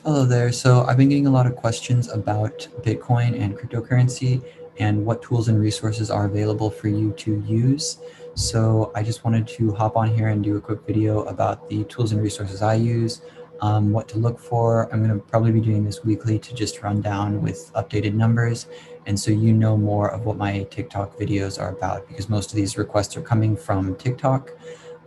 Hello there. So I've been getting a lot of questions about Bitcoin and cryptocurrency and what tools and resources are available for you to use. So I just wanted to hop on here and do a quick video about the tools and resources I use, what to look for. I'm going to probably be doing this weekly to just run down with updated numbers. And so you know more of what my TikTok videos are about, because most of these requests are coming from TikTok.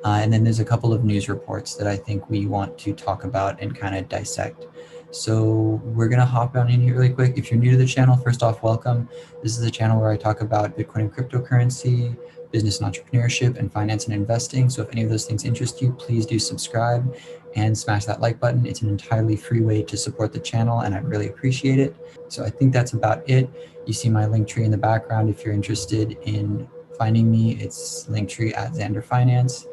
And then there's a couple of news reports that I think we want to talk about and kind of dissect. So we're going to hop on in here really quick. If you're new to the channel, first off, welcome. This is a channel where I talk about Bitcoin and cryptocurrency, business and entrepreneurship, and finance and investing. So if any of those things interest you, please do subscribe and smash that like button. It's an entirely free way to support the channel, and I'd really appreciate it. So I think that's about it. You see my link tree in the background. If you're interested in finding me, it's linktree at Xander Finance.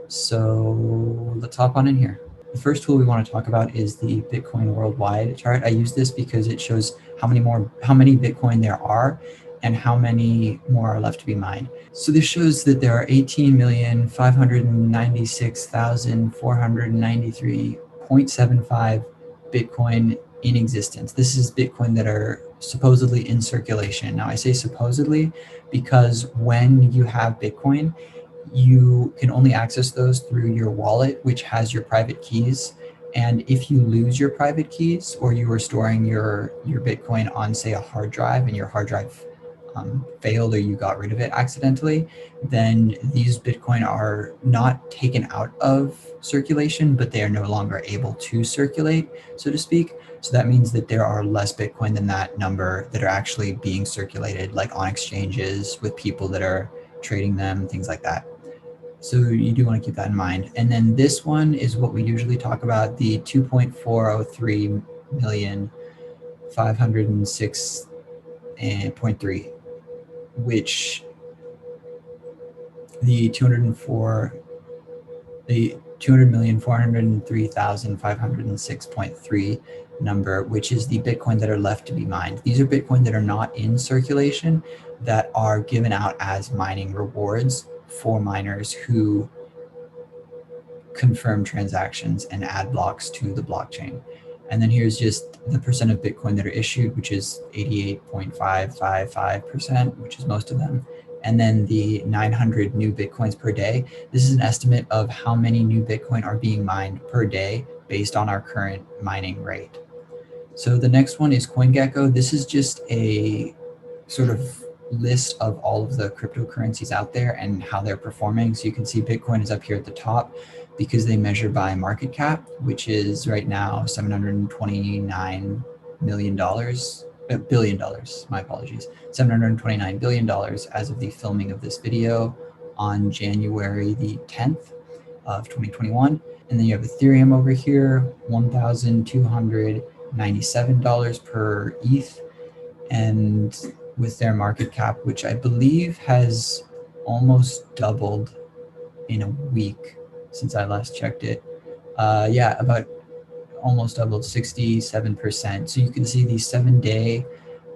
So let's hop on in here. The first tool we want to talk about is the Bitcoin worldwide chart. I use this because it shows how many Bitcoin there are and how many more are left to be mined. So this shows that there are 18,596,493.75 Bitcoin in existence. This is Bitcoin that are supposedly in circulation. Now I say supposedly because when you have Bitcoin, you can only access those through your wallet, which has your private keys. And if you lose your private keys, or you were storing your Bitcoin on, say, a hard drive, and your hard drive failed or you got rid of it accidentally, then these Bitcoin are not taken out of circulation, but they are no longer able to circulate, so to speak. So that means that there are less Bitcoin than that number that are actually being circulated, like on exchanges with people that are trading them, things like that. So you do want to keep that in mind. And then this one is what we usually talk about, the 2.403 million 506.3, which the 200,403,506.3 number, which is the Bitcoin that are left to be mined. These are Bitcoin that are not in circulation, that are given out as mining rewards for miners who confirm transactions and add blocks to the blockchain. And then here's just the percent of Bitcoin that are issued, which is 88.555%, which is most of them. And then the 900 new Bitcoins per day. This is an estimate of how many new Bitcoin are being mined per day based on our current mining rate. So the next one is CoinGecko. This is just a sort of list of all of the cryptocurrencies out there and how they're performing. So you can see Bitcoin is up here at the top because they measure by market cap, which is right now $729 billion, my apologies, $729 billion as of the filming of this video on January the 10th of 2021. And then you have Ethereum over here, $1,297 per ETH, and with their market cap, which I believe has almost doubled in a week since I last checked it. Yeah, about almost doubled, 67%. So you can see the 7-day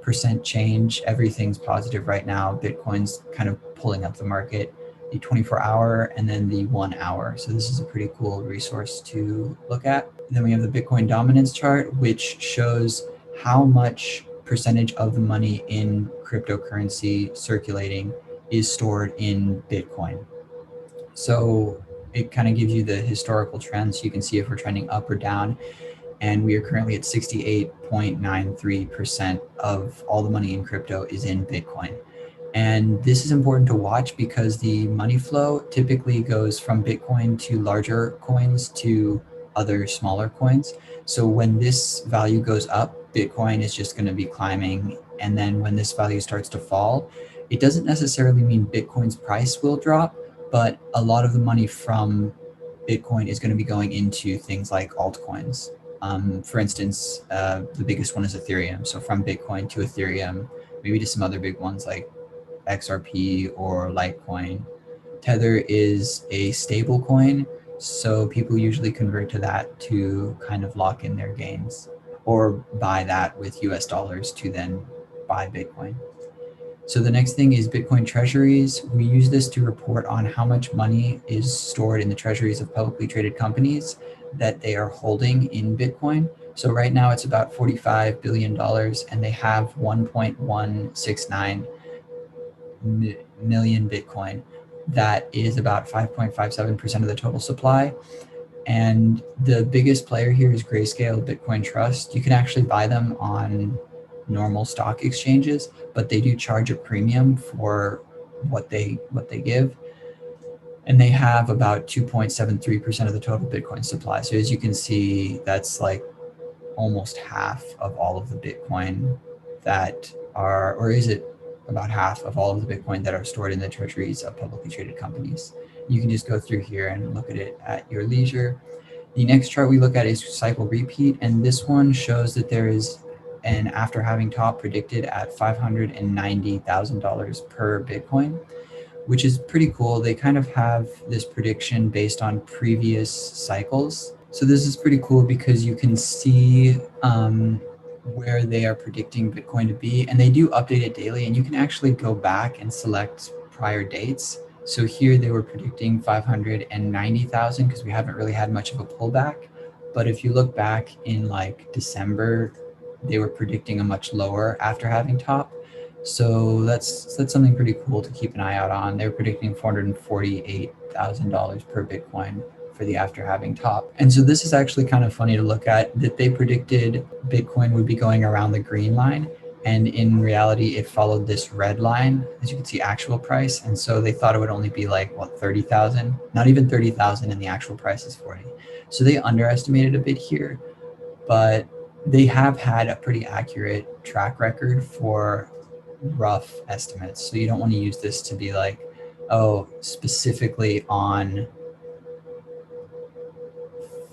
percent change. Everything's positive right now. Bitcoin's kind of pulling up the market, the 24-hour and then the 1 hour. So this is a pretty cool resource to look at. And then we have the Bitcoin dominance chart, which shows how much percentage of the money in cryptocurrency circulating is stored in Bitcoin. So it kind of gives you the historical trends. So you can see if we're trending up or down. And we are currently at 68.93% of all the money in crypto is in Bitcoin. And this is important to watch because the money flow typically goes from Bitcoin to larger coins to other smaller coins. So when this value goes up, Bitcoin is just going to be climbing. And then when this value starts to fall, it doesn't necessarily mean Bitcoin's price will drop, but a lot of the money from Bitcoin is going to be going into things like altcoins. For instance, the biggest one is Ethereum. So from Bitcoin to Ethereum, maybe to some other big ones like XRP or Litecoin. Tether is a stable coin, so people usually convert to that to kind of lock in their gains, or buy that with US dollars to then buy Bitcoin. So the next thing is Bitcoin treasuries. We use this to report on how much money is stored in the treasuries of publicly traded companies that they are holding in Bitcoin. So right now it's about $45 billion, and they have 1.169 million Bitcoin. That is about 5.57% of the total supply. And the biggest player here is Grayscale Bitcoin Trust. You can actually buy them on normal stock exchanges, but they do charge a premium for what they give. And they have about 2.73% of the total Bitcoin supply. So as you can see, that's like almost half of all of the Bitcoin that are, or is it about half of all of the Bitcoin that are stored in the treasuries of publicly traded companies? You can just go through here and look at it at your leisure. The next chart we look at is cycle repeat, and this one shows that there is an after halving top predicted at $590,000 per Bitcoin, which is pretty cool. They kind of have this prediction based on previous cycles. So this is pretty cool because you can see where they are predicting Bitcoin to be, and they do update it daily, and you can actually go back and select prior dates. So here they were predicting 590,000 because we haven't really had much of a pullback. But if you look back in like December, they were predicting a much lower after halving top. So that's something pretty cool to keep an eye out on. They're predicting $448,000 per Bitcoin for the after halving top. And so this is actually kind of funny to look at, that they predicted Bitcoin would be going around the green line. And in reality, it followed this red line, as you can see, actual price. And so they thought it would only be like, what, 30,000? Not even 30,000, and the actual price is 40. So they underestimated a bit here, but they have had a pretty accurate track record for rough estimates. So you don't want to use this to be like, oh, specifically on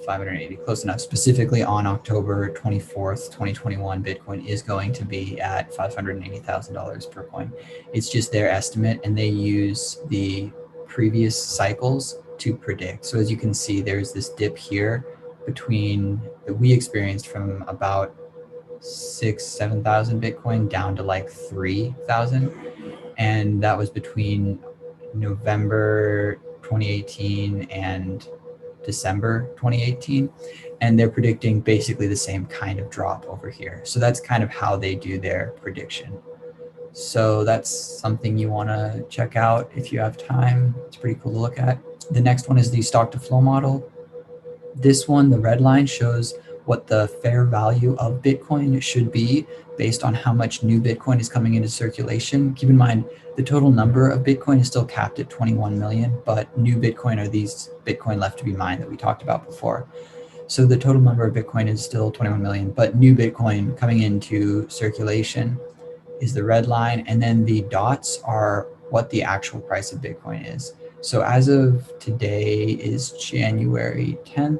580, close enough. Specifically on October 24th, 2021, Bitcoin is going to be at $580,000 per coin. It's just their estimate, and they use the previous cycles to predict. So as you can see, there's this dip here between that we experienced from about 7,000 Bitcoin down to like 3,000. And that was between November 2018 and December 2018. And they're predicting basically the same kind of drop over here. So that's kind of how they do their prediction. So that's something you want to check out if you have time. It's pretty cool to look at. The next one is the stock to flow model. This one, the red line, shows what the fair value of Bitcoin should be based on how much new Bitcoin is coming into circulation. Keep in mind, the total number of Bitcoin is still capped at 21 million, but new Bitcoin are these Bitcoin left to be mined that we talked about before. So the total number of Bitcoin is still 21 million, but new Bitcoin coming into circulation is the red line. And then the dots are what the actual price of Bitcoin is. So as of today is January 10th.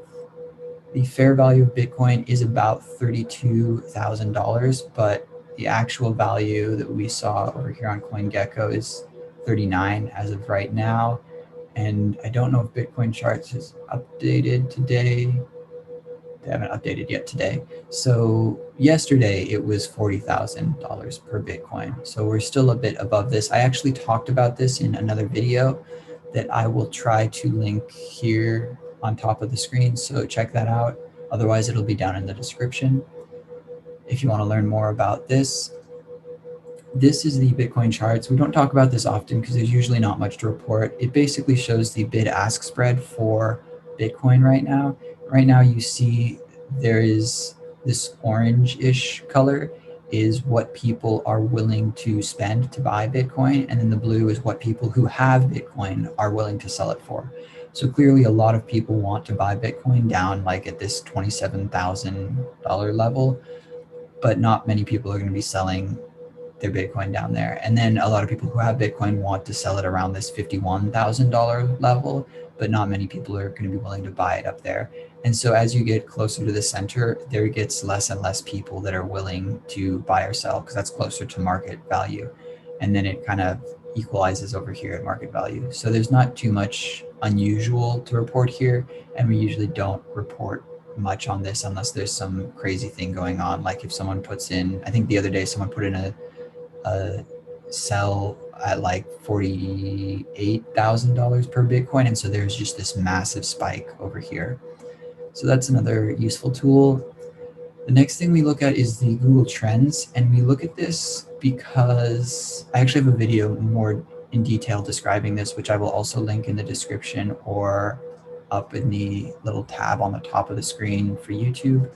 The fair value of Bitcoin is about $32,000, but the actual value that we saw over here on CoinGecko is 39 as of right now. And I don't know if Bitcoin Charts has updated today. They haven't updated yet today. So yesterday it was $40,000 per Bitcoin. So we're still a bit above this. I actually talked about this in another video that I will try to link here on top of the screen. So check that out. Otherwise, it'll be down in the description. If you want to learn more about this, this is the Bitcoin charts. We don't talk about this often because there's usually not much to report. It basically shows the bid-ask spread for Bitcoin right now. Right now, you see there is this orange-ish color is what people are willing to spend to buy Bitcoin. And then the blue is what people who have Bitcoin are willing to sell it for. So clearly a lot of people want to buy Bitcoin down like at this $27,000 level, but not many people are going to be selling their Bitcoin down there. And then a lot of people who have Bitcoin want to sell it around this $51,000 level, but not many people are going to be willing to buy it up there. And so as you get closer to the center, there gets less and less people that are willing to buy or sell because that's closer to market value. And then it kind of equalizes over here at market value. So there's not too much unusual to report here. And we usually don't report much on this unless there's some crazy thing going on. Like if someone puts in, I think the other day someone put in a sell at like $48,000 per Bitcoin. And so there's just this massive spike over here. So that's another useful tool. The next thing we look at is the Google Trends, and we look at this because I actually have a video more in detail describing this, which I will also link in the description or up in the little tab on the top of the screen for YouTube.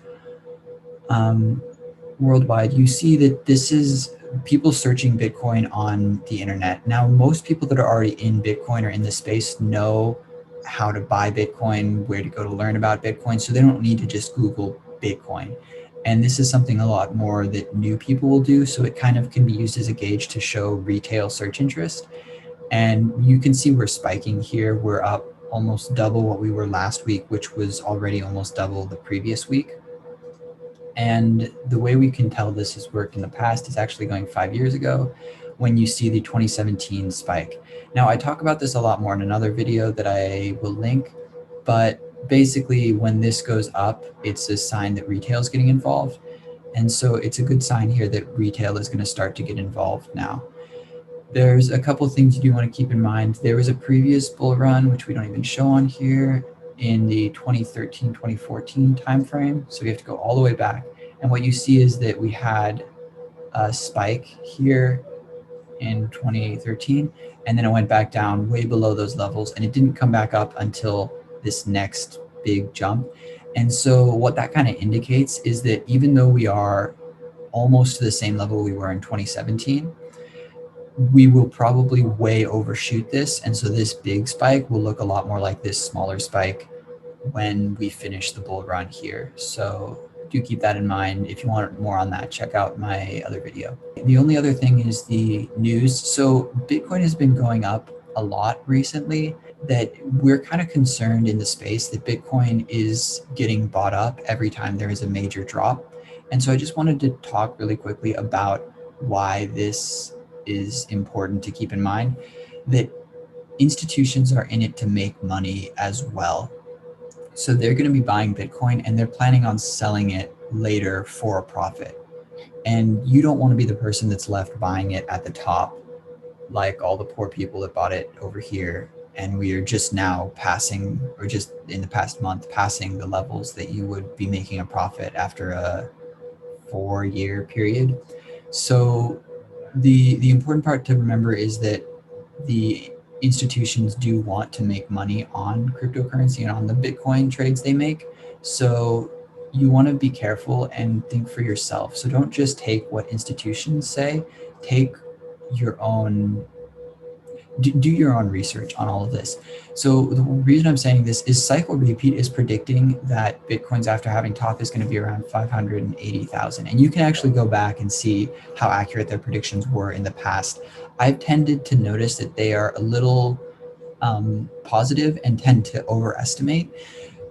Worldwide, you see that this is people searching Bitcoin on the internet. Now, most people that are already in Bitcoin or in this space know how to buy Bitcoin, where to go to learn about Bitcoin, so they don't need to just Google Bitcoin. And this is something a lot more that new people will do, so it kind of can be used as a gauge to show retail search interest. And you can see we're spiking here. We're up almost double what we were last week, which was already almost double the previous week. And the way we can tell this has worked in the past is actually going 5 years ago when you see the 2017 spike. Now, I talk about this a lot more in another video that I will link, but basically when this goes up, it's a sign that retail is getting involved. And so it's a good sign here that retail is going to start to get involved now. There's a couple of things you do want to keep in mind. There was a previous bull run, which we don't even show on here, in the 2013-2014 timeframe. So we have to go all the way back. And what you see is that we had a spike here in 2013, and then it went back down way below those levels, and it didn't come back up until this next big jump. And so what that kind of indicates is that even though we are almost to the same level we were in 2017, we will probably way overshoot this. And so this big spike will look a lot more like this smaller spike when we finish the bull run here. So do keep that in mind. If you want more on that, check out my other video. The only other thing is the news. So Bitcoin has been going up a lot recently, that we're kind of concerned in the space that Bitcoin is getting bought up every time there is a major drop. And so I just wanted to talk really quickly about why this is important to keep in mind, that institutions are in it to make money as well. So they're going to be buying Bitcoin and they're planning on selling it later for a profit. And you don't want to be the person that's left buying it at the top, like all the poor people that bought it over here. And we are just now passing, or just in the past month, passing the levels that you would be making a profit after a 4-year period. So the important part to remember is that the institutions do want to make money on cryptocurrency and on the Bitcoin trades they make. So you want to be careful and think for yourself. So don't just take what institutions say, take your own, do your own research on all of this. So the reason I'm saying this is Cycle Repeat is predicting that Bitcoin's after having top is going to be around 580,000. And you can actually go back and see how accurate their predictions were in the past. I've tended to notice that they are a little positive and tend to overestimate.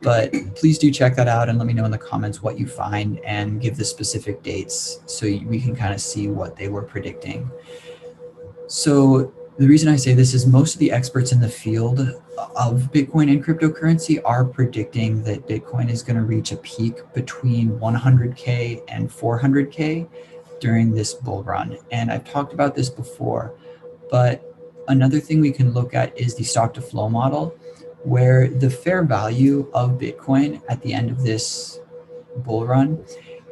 But please do check that out and let me know in the comments what you find and give the specific dates so we can kind of see what they were predicting. So the reason I say this is most of the experts in the field of Bitcoin and cryptocurrency are predicting that Bitcoin is going to reach a peak between 100K and 400K during this bull run. And I've talked about this before, but another thing we can look at is the stock to flow model, where the fair value of Bitcoin at the end of this bull run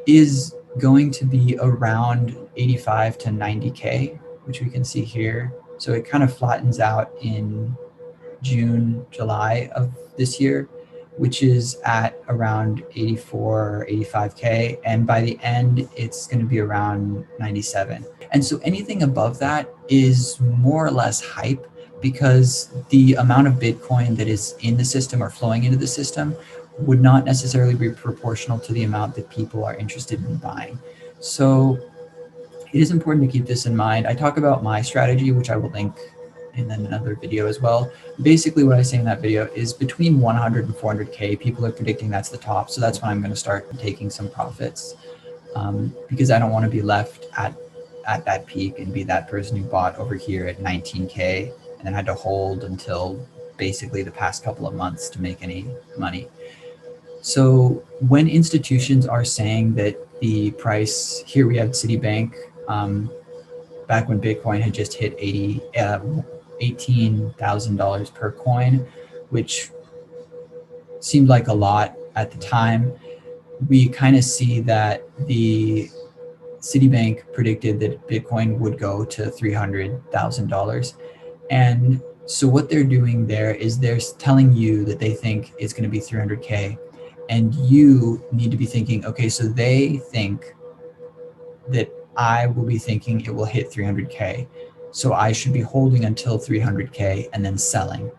is going to be around 85 to 90K, which we can see here. So it kind of flattens out in June, July of this year, which is at around 84 or 85K. And by the end, it's going to be around 97. And so anything above that is more or less hype, because the amount of Bitcoin that is in the system or flowing into the system would not necessarily be proportional to the amount that people are interested in buying. So it is important to keep this in mind. I talk about my strategy, which I will link in another video as well. Basically what I say in that video is between 100 and 400K, people are predicting that's the top. So that's when I'm going to start taking some profits, because I don't want to be left at that peak and be that person who bought over here at 19K and then had to hold until basically the past couple of months to make any money. So when institutions are saying that the price, here we have Citibank, back when Bitcoin had just hit $18,000 per coin, which seemed like a lot at the time. we kind of see that the Citibank predicted that Bitcoin would go to $300,000. And so what they're doing there is they're telling you that they think it's going to be 300K. And you need to be thinking, okay, so they think that I will be thinking it will hit 300K. So I should be holding until 300K and then selling.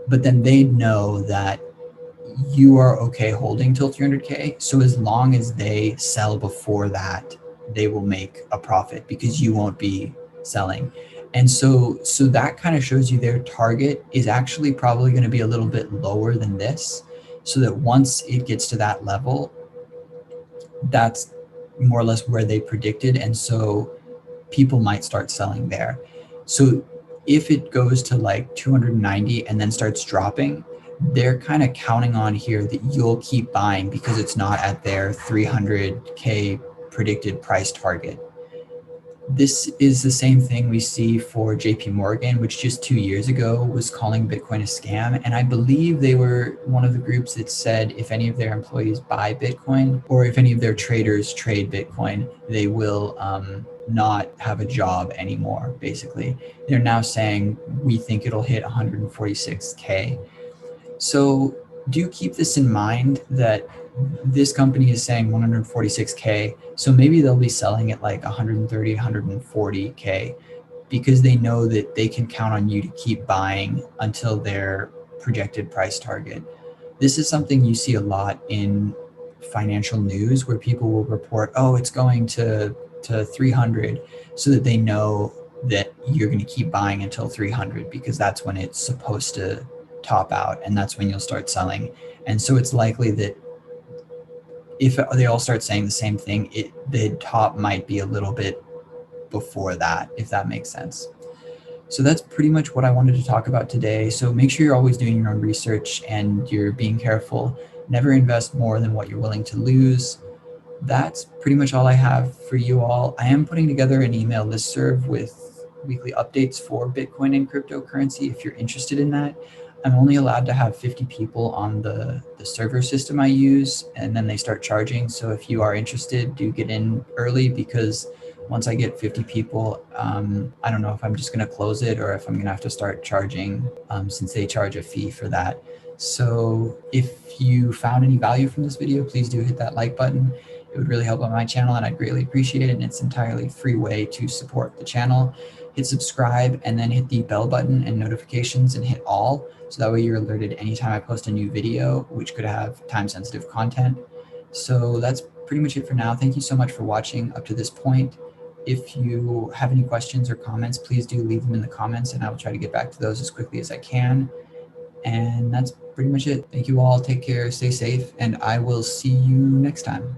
But then they know that you are okay holding till 300K. So as long as they sell before that, they will make a profit because you won't be selling. And so that kind of shows you their target is actually probably going to be a little bit lower than this, so that once it gets to that level, that's more or less where they predicted. And so people might start selling there. So if it goes to like 290 and then starts dropping, they're kind of counting on here that you'll keep buying because it's not at their 300K predicted price target. This is the same thing we see for JP Morgan, which just 2 years ago was calling Bitcoin a scam. And I believe they were one of the groups that said if any of their employees buy Bitcoin or if any of their traders trade Bitcoin, they will not have a job anymore, basically. They're now saying, we think it'll hit 146K. So do keep this in mind that this company is saying 146K. So maybe they'll be selling at like 130, 140K because they know that they can count on you to keep buying until their projected price target. This is something you see a lot in financial news where people will report, oh, it's going to 300, so that they know that you're going to keep buying until 300 because that's when it's supposed to top out and that's when you'll start selling. And so it's likely that if they all start saying the same thing, the top might be a little bit before that, if that makes sense. So that's pretty much what I wanted to talk about today. So make sure you're always doing your own research and you're being careful. Never invest more than what you're willing to lose. That's pretty much all I have for you all. I am putting together an email listserv with weekly updates for Bitcoin and cryptocurrency if you're interested in that. I'm only allowed to have 50 people on the server system I use, and then they start charging. So if you are interested, do get in early because once I get 50 people, I don't know if I'm just going to close it or if I'm going to have to start charging since they charge a fee for that. So if you found any value from this video, please do hit that like button. It would really help out my channel and I'd greatly appreciate it. And it's an entirely free way to support the channel. Hit subscribe and then hit the bell button and notifications and hit all. So that way you're alerted anytime I post a new video, which could have time-sensitive content. So that's pretty much it for now. Thank you so much for watching up to this point. If you have any questions or comments, please do leave them in the comments and I will try to get back to those as quickly as I can. And that's pretty much it. Thank you all. Take care, stay safe, and I will see you next time.